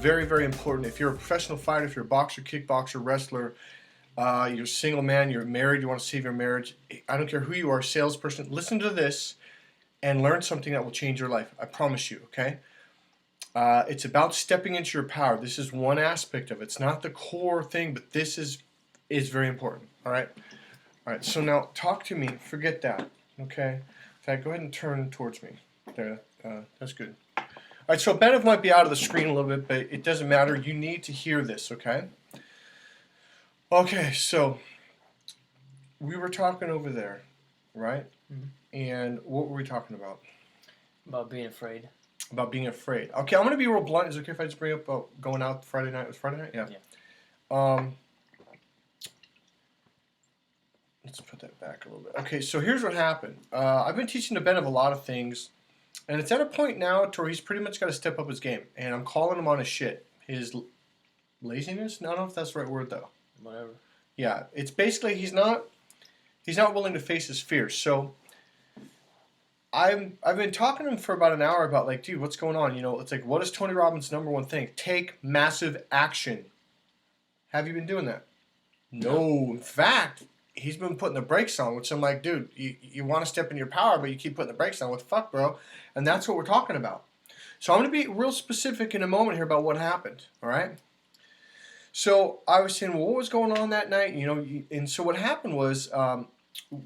very, very important. If you're a professional fighter, if you're a boxer, kickboxer, wrestler, you're a single man, you're married, you want to save your marriage, I don't care who you are, salesperson, listen to this and learn something that will change your life. I promise you, okay? It's about stepping into your power. This is one aspect of it. It's not the core thing, but this is very important, all right? All right, so now talk to me. Forget that, okay? In fact, go ahead and turn towards me. There, that's good. All right, so Benev might be out of the screen a little bit, but it doesn't matter. You need to hear this, okay? Okay, so we were talking over there, right? Mm-hmm. And what were we talking about? About being afraid. About being afraid. Okay, I'm going to be real blunt. Is it okay if I just bring up going out Friday night? It was Friday night? Yeah. Let's put that back a little bit. Okay, so here's what happened. I've been teaching Benev a lot of things, and it's at a point now to where he's pretty much got to step up his game. And I'm calling him on his shit. His laziness? No, I don't know if that's the right word, though. Whatever. Yeah, it's basically he's not willing to face his fears. So I've been talking to him for about an hour about, like, dude, what's going on? You know, it's like, what is Tony Robbins' #1 thing? Take massive action. Have you been doing that? No. In fact, he's been putting the brakes on, which I'm like, dude, you want to step in your power, but you keep putting the brakes on. What the fuck, bro? And that's what we're talking about. So I'm going to be real specific in a moment here about what happened, all right? So I was saying, well, what was going on that night? You know, and so what happened was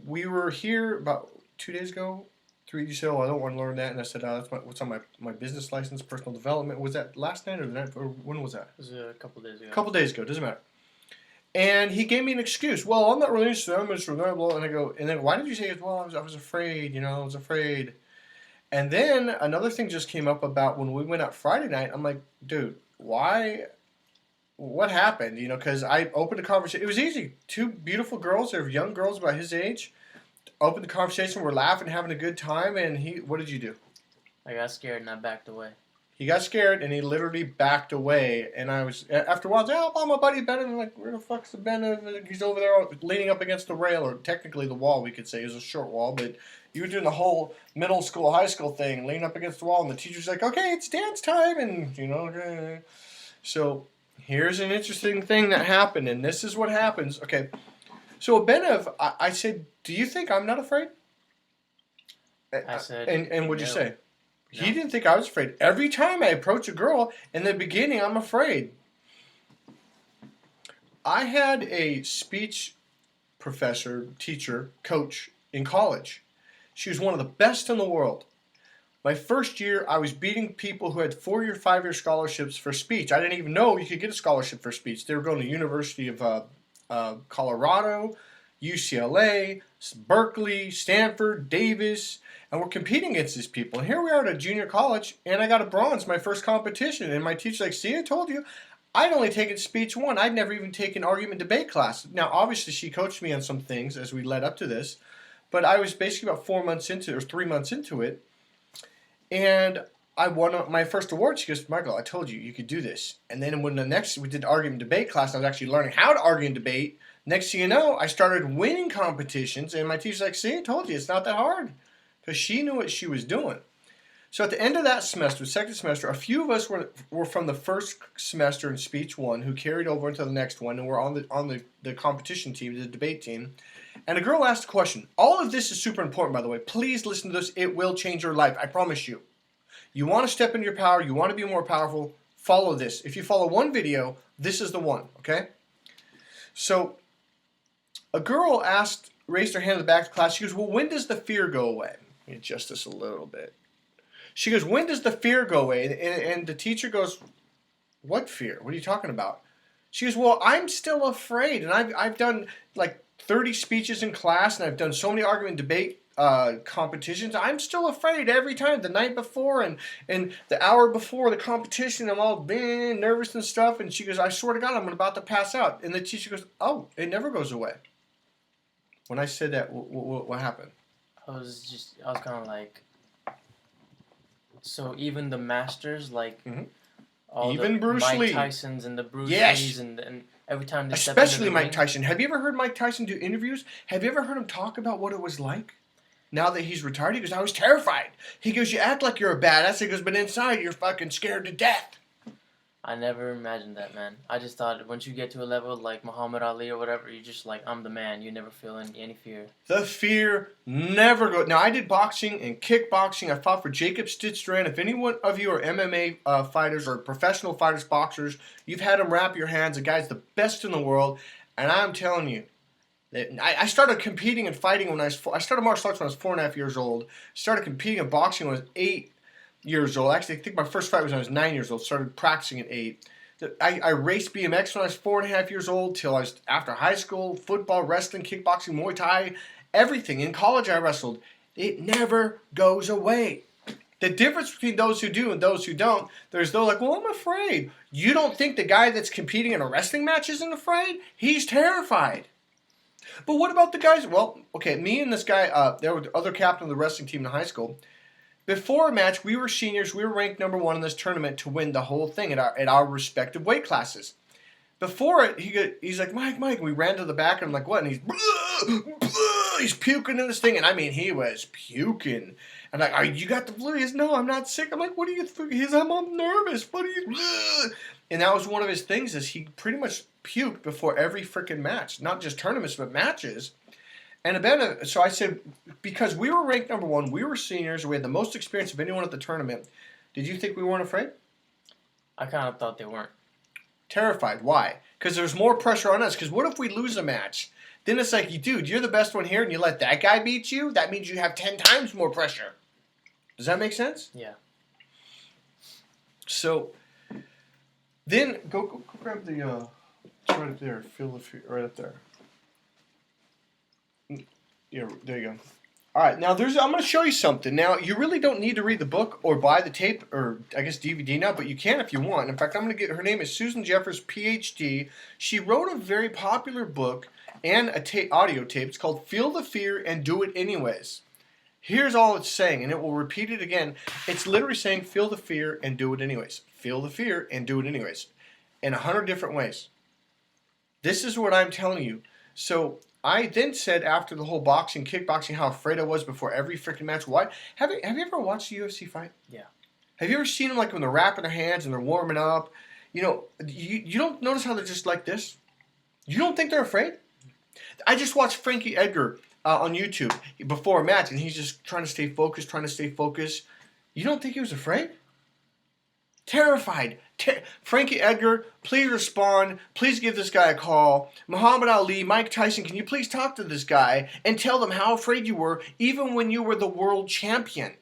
we were here about 2 days ago. 3 days ago, I don't want to learn that. And I said, that's what's on my business license, personal development. Was that last night or the night? Or when was that? It was a couple days ago. A couple days ago. Doesn't matter. And he gave me an excuse. Well, I'm not really interested. I'm just reliable. And I go, and then why did you say it? Well, I was afraid. You know, I was afraid. And then another thing just came up about when we went out Friday night. I'm like, dude, why? What happened? You know, because I opened a conversation. It was easy. Two beautiful girls. They're young girls about his age. Opened the conversation. We're laughing, having a good time. And what did you do? I got scared and I backed away. He got scared and he literally backed away. And I was, after a while, I was like, oh, my buddy Benev. I'm like, where the fuck's the Benev? He's over there leaning up against the rail, or technically the wall, we could say. It was a short wall, but you were doing the whole middle school, high school thing, leaning up against the wall. And the teacher's like, okay, it's dance time. And, you know, okay. So here's an interesting thing that happened. And this is what happens. Okay. So Benev, I said, do you think I'm not afraid? I said, and what'd you say? No. He didn't think I was afraid. Every time I approach a girl, in the beginning, I'm afraid. I had a speech professor, teacher, coach in college. She was one of the best in the world. My first year, I was beating people who had 4-year, 5-year scholarships for speech. I didn't even know you could get a scholarship for speech. They were going to the University of Colorado, UCLA, Berkeley, Stanford, Davis, and we're competing against these people. And here we are at a junior college, and I got a bronze, my first competition. And my teacher's like, see, I told you. I'd only taken speech 1. I'd never even taken argument debate class. Now, obviously, she coached me on some things as we led up to this, but I was basically about 4 months into it, or 3 months into it, and I won my first award. She goes, Michael, I told you, you could do this. And then when we did argument debate class, and I was actually learning how to argue and debate. Next thing you know, I started winning competitions, and my teacher's like, see, I told you, it's not that hard. Because she knew what she was doing. So at the end of that semester, second semester, a few of us were from the first semester in speech 1 who carried over into the next one, and we're on the competition team, the debate team. And a girl asked a question. All of this is super important, by the way. Please listen to this. It will change your life. I promise you. You want to step into your power. You want to be more powerful. Follow this. If you follow one video, this is the one, okay? So a girl raised her hand in the back of the class. She goes, well, when does the fear go away? Adjust this a little bit. She goes, when does the fear go away? And the teacher goes, what fear? What are you talking about? She goes, well, I'm still afraid. And I've done like 30 speeches in class, and I've done so many argument debate competitions. I'm still afraid every time, the night before and the hour before the competition. I'm all nervous and stuff. And she goes, I swear to God, I'm about to pass out. And the teacher goes, oh, it never goes away. When I said that, what happened? I was kind of like, so even the masters, like, all even the Bruce Mike Lee. Tysons and the Bruce Yes. Lees and every time they Especially Mike Tyson. Have you ever heard Mike Tyson do interviews? Have you ever heard him talk about what it was like? Now that he's retired, he goes, I was terrified. He goes, you act like you're a badass. He goes, but inside you're fucking scared to death. I never imagined that, man. I just thought once you get to a level like Muhammad Ali or whatever, you're just like, I'm the man. You never feel any fear. The fear never goes. Now, I did boxing and kickboxing. I fought for Jacob Stitstrand. If any one of you are MMA fighters or professional fighters, boxers, you've had him wrap your hands. The guy's the best in the world. And I'm telling you, I started competing and fighting when I started martial arts when I was 4.5 years old. Started competing in boxing when I was 8 years old. Actually, I think my first fight was when I was 9 years old. Started practicing at 8. I raced BMX when I was 4.5 years old till I was after high school. Football, wrestling, kickboxing, Muay Thai, everything. In college, I wrestled. It never goes away. The difference between those who do and those who don't, there's those like, well, I'm afraid. You don't think the guy that's competing in a wrestling match isn't afraid? He's terrified. But what about the guys? Well, okay, me and this guy, there were the other captain of the wrestling team in high school. Before a match, we were seniors. We were ranked number 1 in this tournament to win the whole thing at our respective weight classes. Before it, he's like, Mike. And we ran to the back, and I'm like, what? And he's puking in this thing. And I mean, he was puking. And I'm like, you got the flu? He goes, no, I'm not sick. I'm like, what are you thinking? He's, I'm nervous. What are you? And that was one of his things is he pretty much puked before every freaking match. Not just tournaments, but matches. And so I said, because we were ranked number 1, we were seniors, we had the most experience of anyone at the tournament. Did you think we weren't afraid? I kind of thought they weren't. Terrified. Why? Because there's more pressure on us. Because what if we lose a match? Then it's like, dude, you're the best one here, and you let that guy beat you? That means you have 10 times more pressure. Does that make sense? Yeah. So, then, go grab the, it's right up there. Feel the fear, right up there. Yeah, there you go. All right, now I'm going to show you something. Now, you really don't need to read the book or buy the tape or, I guess, DVD now, but you can if you want. In fact, I'm going to get, her name is Susan Jeffers, PhD. She wrote a very popular book and a audio tape. It's called Feel the Fear and Do It Anyways. Here's all it's saying, and it will repeat it again. It's literally saying feel the fear and do it anyways. Feel the fear and do it anyways. In 100 different ways. This is what I'm telling you. So I then said after the whole boxing, kickboxing, how afraid I was before every freaking match. Why? Have you ever watched a UFC fight? Yeah. Have you ever seen them like when they're wrapping their hands and they're warming up? You know, you don't notice how they're just like this? You don't think they're afraid? I just watched Frankie Edgar on YouTube before a match, and he's just trying to stay focused. You don't think he was afraid? Terrified. Frankie Edgar, please respond. Please give this guy a call. Muhammad Ali, Mike Tyson, can you please talk to this guy and tell them how afraid you were even when you were the world champion?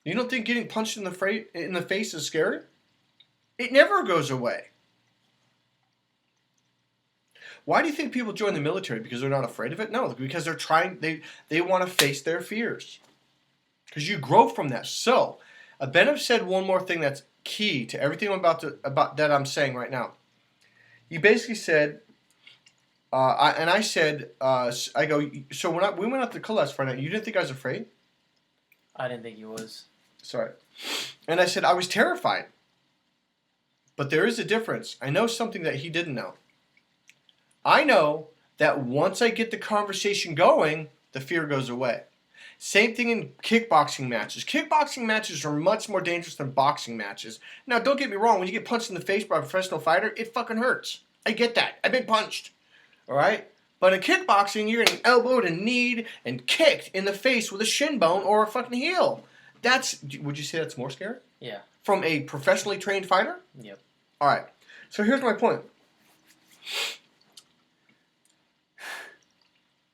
You don't think getting punched in the face is scary? It never goes away. Why do you think people join the military? Because they're not afraid of it? No, because they want to face their fears. Because you grow from that. So, Abhinav said one more thing that's key to everything about that I'm saying right now. He basically said, I said, I go, so when we went out to class Friday night, you didn't think I was afraid? I didn't think he was. Sorry. And I said, I was terrified. But there is a difference. I know something that he didn't know. I know that once I get the conversation going, the fear goes away. Same thing in kickboxing matches. Kickboxing matches are much more dangerous than boxing matches. Now, don't get me wrong. When you get punched in the face by a professional fighter, it fucking hurts. I get that. I've been punched. All right? But in kickboxing, you're getting elbowed and kneed and kicked in the face with a shin bone or a fucking heel. Would you say that's more scary? Yeah. From a professionally trained fighter? Yep. All right. So here's my point.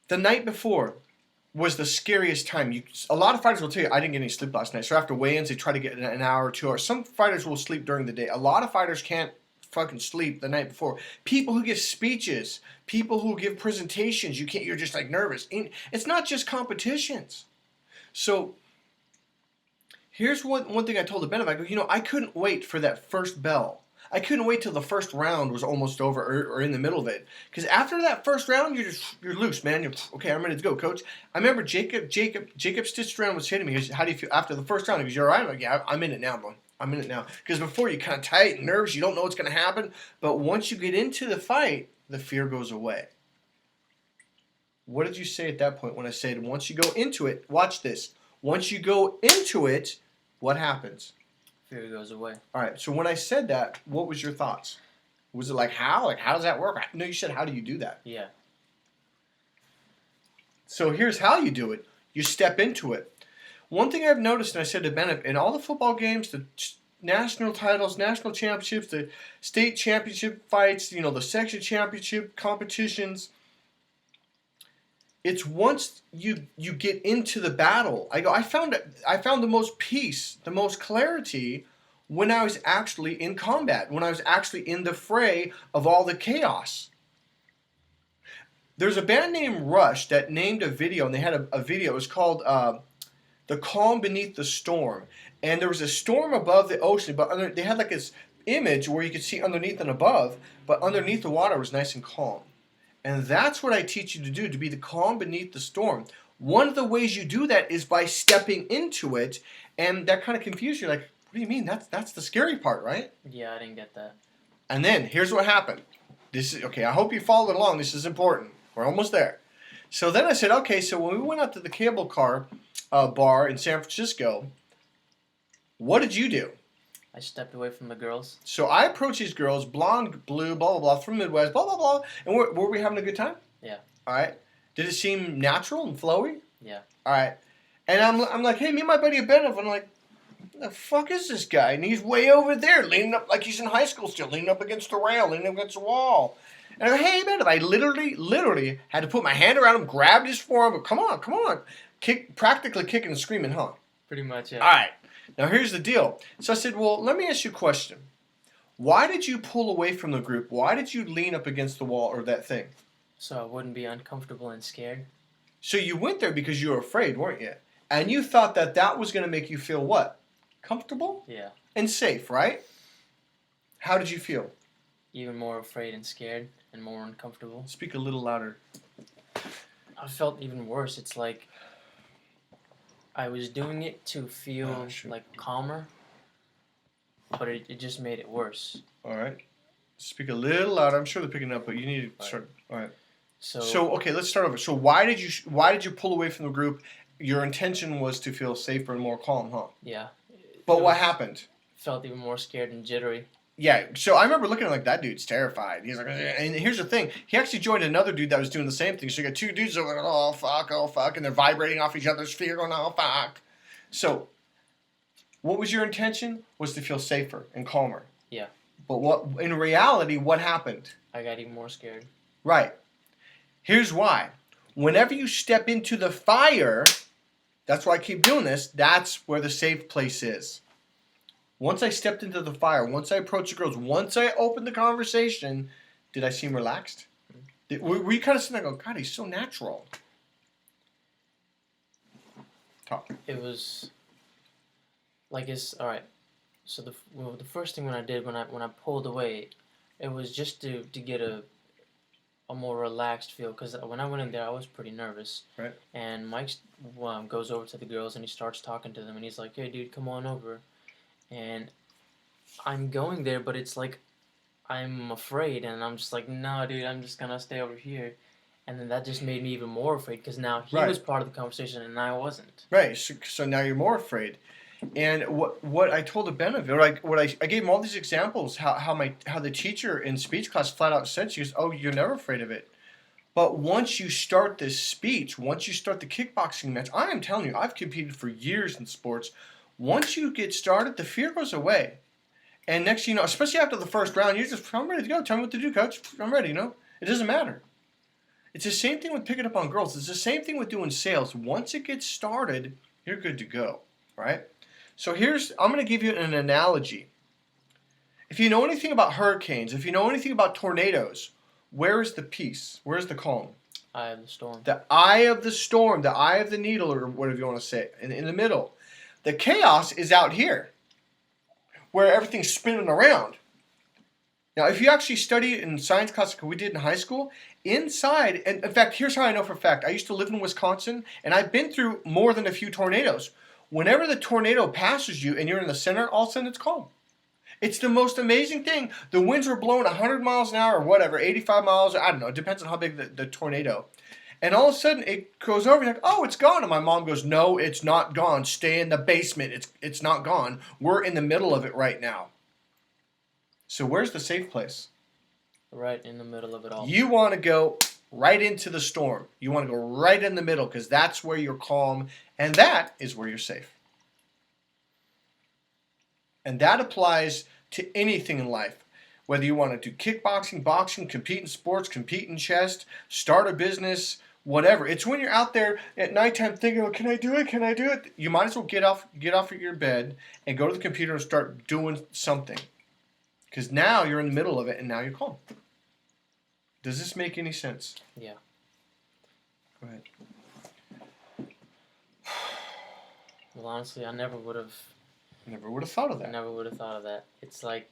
The night before was the scariest time. A lot of fighters will tell you, I didn't get any sleep last night. So after weigh-ins, they try to get an hour or 2 hours. Some fighters will sleep during the day. A lot of fighters can't fucking sleep the night before. People who give speeches, people who give presentations, you're just like nervous. It's not just competitions. So here's one thing I told Abhinav. I go, I couldn't wait for that first bell. I couldn't wait till the first round was almost over or in the middle of it. Because after that first round, you're loose, man. Okay, I'm ready to go, coach. I remember Jacob Stitstrand was saying to me, how do you feel after the first round? He goes, you're all right? I'm like, yeah, I'm in it now, bro. I'm in it now. Because before you're kind of tight and nervous, you don't know what's going to happen. But once you get into the fight, the fear goes away. What did you say at that point when I said once you go into it, watch this. Once you go into it, what happens? Fear goes away. All right. So when I said that, what was your thoughts? Was it like how? Like how does that work? No, you said how do you do that? Yeah. So here's how you do it. You step into it. One thing I've noticed, and I said to Bennett, in all the football games, the national titles, national championships, the state championship fights, the section championship competitions, it's once you get into the battle. I found the most peace, the most clarity when I was actually in combat, when I was actually in the fray of all the chaos. There's a band named Rush that named a video, and they had a video. It was called The Calm Beneath the Storm. And there was a storm above the ocean, but they had like this image where you could see underneath and above, but underneath the water was nice and calm. And that's what I teach you to do, to be the calm beneath the storm. One of the ways you do that is by stepping into it, and that kind of confuses you. Like, what do you mean? That's the scary part, right? Yeah, I didn't get that. And then, here's what happened. This is, okay, I hope you followed along. This is important. We're almost there. So then I said, okay, so when we went out to the cable car bar in San Francisco, what did you do? I stepped away from the girls. So I approached these girls, blonde, blue, blah, blah, blah, from the Midwest, blah, blah, blah. And were we having a good time? Yeah. All right. Did it seem natural and flowy? Yeah. All right. And I'm like, hey, me and my buddy Benef, I'm like, the fuck is this guy? And he's way over there, leaning up like he's in high school still, leaning up against the rail, leaning up against the wall. And I go, hey, Benef, I literally had to put my hand around him, grabbed his forearm, but come on. Practically kicking and screaming, huh? Pretty much, yeah. All right. Now, here's the deal. So I said, well, let me ask you a question. Why did you pull away from the group? Why did you lean up against the wall or that thing? So I wouldn't be uncomfortable and scared. So you went there because you were afraid, weren't you? And you thought that was going to make you feel what? Comfortable? Yeah. And safe, right? How did you feel? Even more afraid and scared and more uncomfortable. Speak a little louder. I felt even worse. It's like I was doing it to feel like calmer, but it just made it worse. All right. Speak a little louder. I'm sure they're picking up, but you need to start. All right. So okay, let's start over. So why did you pull away from the group? Your intention was to feel safer and more calm, huh? Yeah. But what happened? Felt even more scared and jittery. Yeah, so I remember looking at like, that dude's terrified. He's like, and here's the thing. He actually joined another dude that was doing the same thing. So you got two dudes that are like, oh, fuck, and they're vibrating off each other's fear going, oh, fuck. So what was your intention? Was to feel safer and calmer. Yeah. But in reality, what happened? I got even more scared. Right. Here's why. Whenever you step into the fire, that's why I keep doing this, that's where the safe place is. Once I stepped into the fire, once I approached the girls, once I opened the conversation, did I seem relaxed? Were you kind of sitting there going, God, he's so natural? Talk. It was like all right. So the first thing when I pulled away, it was just to get a more relaxed feel, because when I went in there I was pretty nervous. Right. And Mike goes over to the girls and he starts talking to them and he's like, hey dude, come on over. And I'm going there, but it's like I'm afraid, and I'm just like, no, dude, I'm just gonna stay over here. And then that just made me even more afraid, because now he was part of the conversation and I wasn't. Right. So now you're more afraid. And what I told the benefit, I gave him all these examples how the teacher in speech class flat out said, she goes, oh, you're never afraid of it. But once you start this speech, once you start the kickboxing match, I am telling you, I've competed for years in sports. Once you get started, the fear goes away. And next, especially after the first round, you're just, I'm ready to go. Tell me what to do, coach. I'm ready, It doesn't matter. It's the same thing with picking up on girls. It's the same thing with doing sales. Once it gets started, you're good to go, right? So I'm going to give you an analogy. If you know anything about hurricanes, if you know anything about tornadoes, where is the peace? Where is the calm? Eye of the storm. The eye of the storm, the eye of the needle, or whatever you want to say, in the middle. The chaos is out here, where everything's spinning around. Now, if you actually study in science class like we did in high school, inside, and in fact, here's how I know for a fact. I used to live in Wisconsin, and I've been through more than a few tornadoes. Whenever the tornado passes you and you're in the center, all of a sudden it's calm. It's the most amazing thing. The winds were blowing 100 miles an hour or whatever, 85 miles, I don't know. It depends on how big the tornado. And all of a sudden, it goes over. You're like, oh, it's gone. And my mom goes, no, it's not gone. Stay in the basement. It's not gone. We're in the middle of it right now. So where's the safe place? Right in the middle of it all. You want to go right into the storm. You want to go right in the middle because that's where you're calm, and that is where you're safe. And that applies to anything in life. Whether you want to do kickboxing, boxing, compete in sports, compete in chess, start a business, whatever. It's when you're out there at nighttime thinking, oh, can I do it? Can I do it? You might as well get off of your bed and go to the computer and start doing something. Because now you're in the middle of it and now you're calm. Does this make any sense? Yeah. Go ahead. Well, honestly, I never would have thought of that. I never would have thought of that. It's like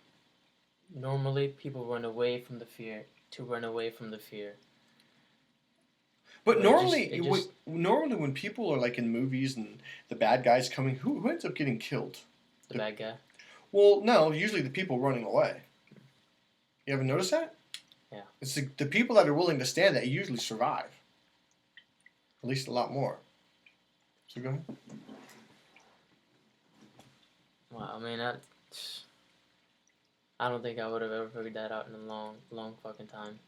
normally people run away from the fear to run away from the fear. But normally when people are like in movies and the bad guys coming, who ends up getting killed? The bad guy. Well, no, usually the people running away. You ever notice that? Yeah. It's the people that are willing to stand that usually survive. At least a lot more. So go ahead. Well, I mean, I don't think I would have ever figured that out in a long, long fucking time.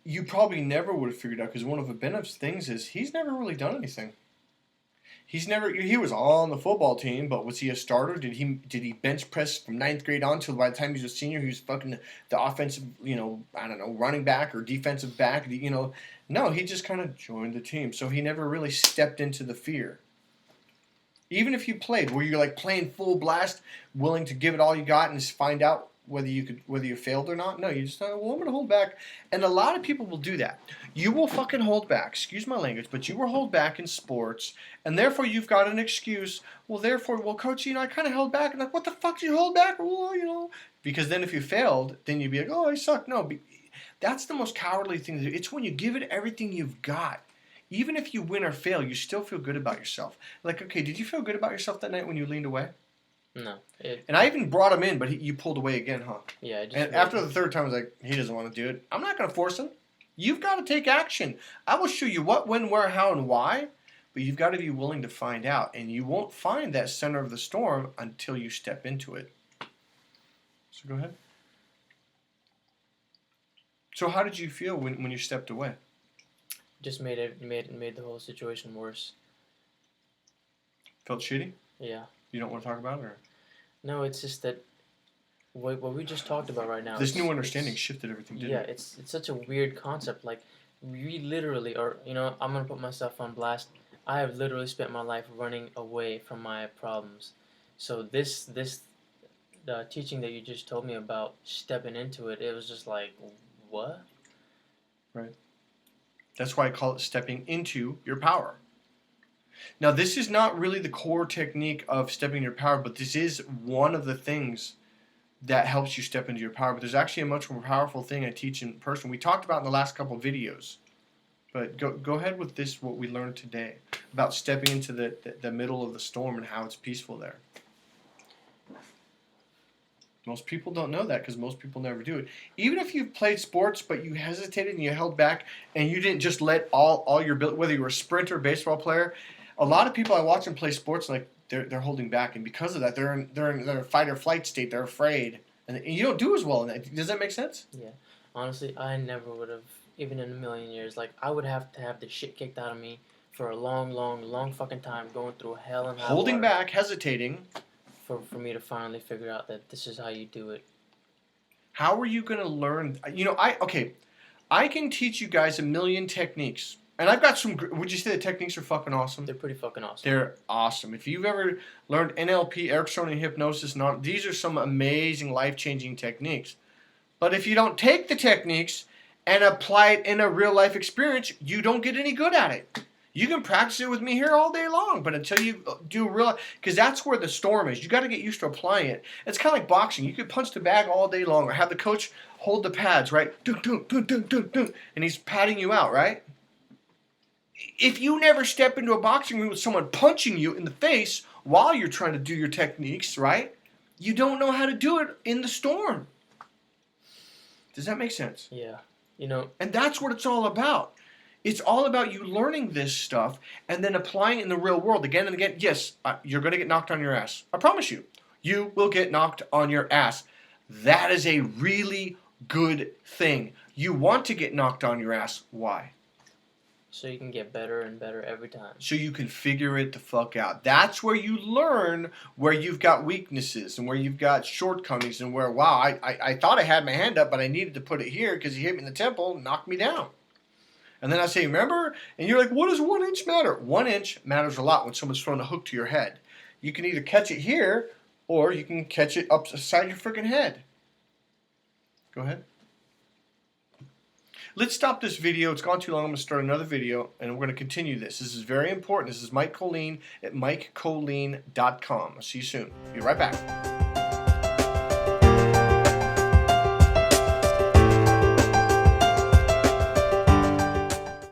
You probably never would have figured out because one of Abenev's things is he's never really done anything. He was on the football team, but was he a starter? Did he bench press from 9th grade on till by the time he was a senior, he was fucking the offensive, running back or defensive back, No, he just kind of joined the team. So he never really stepped into the fear. Even if you played, were you like playing full blast, willing to give it all you got and just find out whether you failed or not? No, you just thought, well, I'm going to hold back. And a lot of people will do that. You will fucking hold back. Excuse my language, but you will hold back in sports, and therefore you've got an excuse. Well, coach, I kind of held back. And like, what the fuck did you hold back? Well, because then if you failed, then you'd be like, oh, I suck. No, that's the most cowardly thing to do. It's when you give it everything you've got. Even if you win or fail, you still feel good about yourself. Like, okay, did you feel good about yourself that night when you leaned away? No. And I even brought him in, but you pulled away again, huh? Yeah. And after the third time, I was like, he doesn't want to do it. I'm not going to force him. You've got to take action. I will show you what, when, where, how, and why, but you've got to be willing to find out. And you won't find that center of the storm until you step into it. So go ahead. So how did you feel when you stepped away? Just made the whole situation worse. Felt shitty? Yeah. You don't want to talk about it? Or? No, it's just that what we just talked about right now. This new understanding shifted everything, didn't it? Yeah, it's such a weird concept. Like, we literally are, I'm going to put myself on blast. I have literally spent my life running away from my problems. So the teaching that you just told me about, stepping into it, it was just like, what? Right. That's why I call it stepping into your power. Now, this is not really the core technique of stepping into your power, but this is one of the things that helps you step into your power. But there's actually a much more powerful thing I teach in person. We talked about in the last couple of videos. But go ahead with this, what we learned today, about stepping into the middle of the storm and how it's peaceful there. Most people don't know that because most people never do it. Even if you've played sports but you hesitated and you held back and you didn't just let all your ability, whether you were a sprinter, baseball player, a lot of people I watch them play sports like they're holding back, and because of that they're in a fight or flight state. They're afraid, and you don't do as well in that. Does that make sense? Yeah. Honestly, I never would have, even in a million years. Like, I would have to have the shit kicked out of me for a long, long, long fucking time, going through hell and high holding water. back, hesitating. For me to finally figure out that this is how you do it. How are you going to learn? I can teach you guys a million techniques. And I've got some, would you say the techniques are fucking awesome? They're pretty fucking awesome. They're awesome. If you've ever learned NLP, Ericksonian hypnosis, these are some amazing life-changing techniques. But if you don't take the techniques and apply it in a real-life experience, you don't get any good at it. You can practice it with me here all day long, but until you do real, because that's where the storm is. You got to get used to applying it. It's kind of like boxing. You could punch the bag all day long, or have the coach hold the pads, right? Dun, dun, dun, dun, dun, dun, and he's patting you out, right? If you never step into a boxing ring with someone punching you in the face while you're trying to do your techniques, right? You don't know how to do it in the storm. Does that make sense? Yeah. And that's what it's all about. It's all about you learning this stuff and then applying it in the real world again and again. Yes, you're going to get knocked on your ass. I promise you. You will get knocked on your ass. That is a really good thing. You want to get knocked on your ass. Why? So you can get better and better every time. So you can figure it the fuck out. That's where you learn where you've got weaknesses and where you've got shortcomings and where, wow, I thought I had my hand up, but I needed to put it here because he hit me in the temple and knocked me down. And then I say, remember? And you're like, what does 1 inch matter? 1 inch matters a lot when someone's throwing a hook to your head. You can either catch it here or you can catch it upside your freaking head. Go ahead. Let's stop this video. It's gone too long. I'm going to start another video, and we're going to continue this. This is very important. This is Mike Colleen at MikeColleen.com. I'll see you soon. Be right back.